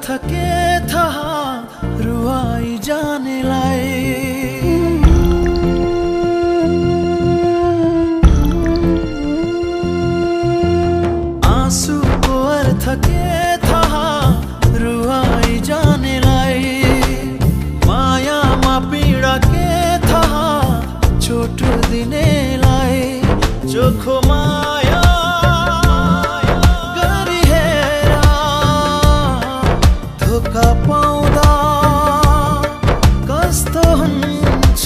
अर्थ के थाहा रुवाई जानेलाई। आँसुको अर्थ के थाहा रुवाई जानेलाई। मायामा पीडा के थाहा चोट दिनेलाई। चोखो माया गरिहेर धोका पाउँदा कस्तो हुन्छ।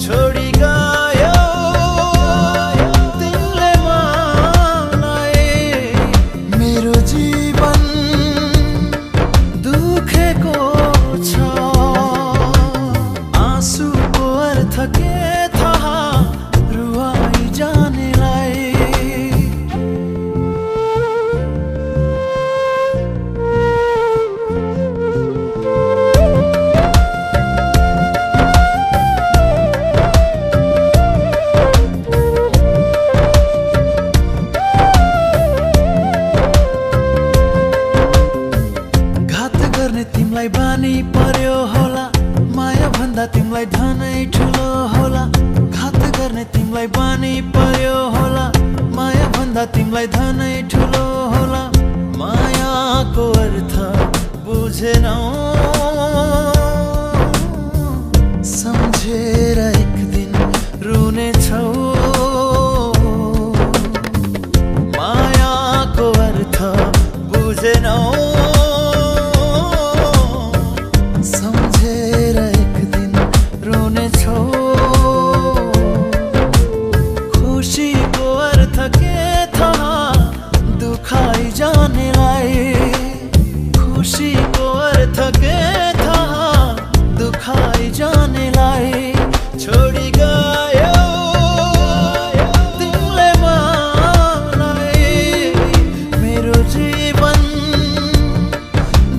छोडी गयो तिमीले मलाई। मेरो जीवन दुखेको छ। आँसुको अर्थ के थाहा रुवाई जानेलाई। घात गर्ने तिमीलाई बानी पर्यो होला। माया भन्दा तिमीलाई धनै ठुलो होला। घात गर्ने तिमीलाई बानी पर्यो होला। माया भन्दा तिमीलाई धनै ठुलो होला। मायाको अर्थ बुझेनौ सम्झेर एक दिन रुनेछौ। मायाको अर्थ बुझेनौ सम्झेर एक दिन रुनेछौ। खुसीको अर्थ के थाहा दुखाई जानेलाई। खुसीको अर्थ के थाहा दुखाई जानेलाई। छोडी गयो तिमीले मलाई। मेरो जीवन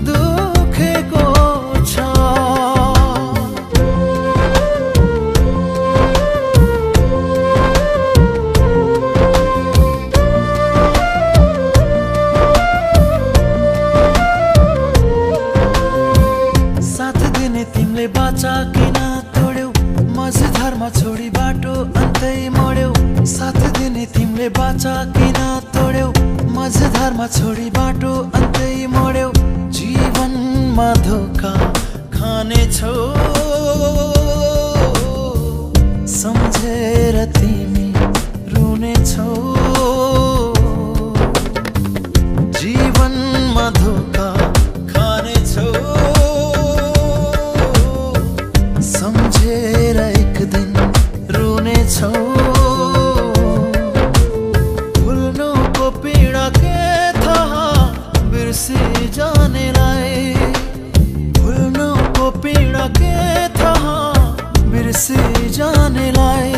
दुखेको छ। साथ दिने तिमीले बाचा किन तोड्यौ। मझधारमा छोडी बाटो अन्तै मोड्यौ। साथ दिने तिमीले बाचा किन तोड्यौ। मझधारमा छोडी बाटो अन्तै मोड्यौ। जीवनमा धोका खानेछौ सम्झेर तिमी रुनेछौ। जीवनमा धोका खानेछौ सम्झेर एक दिन रुनेछौ। भुल्नुको पीडा के थाहा बिर्सी जानेलाई। भुल्नुको पीडा के थाहा बिर्सी जानेलाई।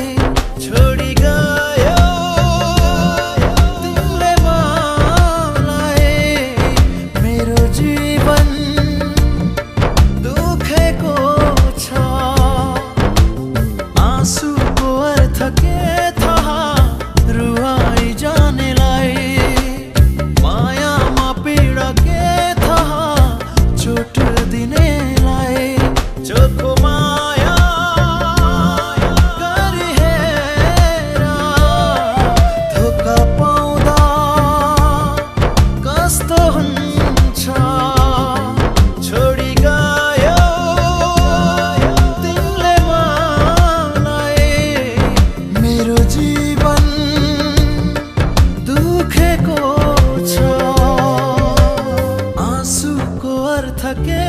छोडी गयो तिमीले मलाई। मेरो जीवन दुखेको छ। आँसुको अर्थ के थाहा रुवाई जानेलाई। मायामा पीडा के थाहा चोट दिनेलाई। चोखो माया गरिहेर धोका पाउँदा कस्तो हुन्छ। छोडी गयो तिमीले मलाई। मेरो जीवन दुखेको छ। आँसुको अर्थ के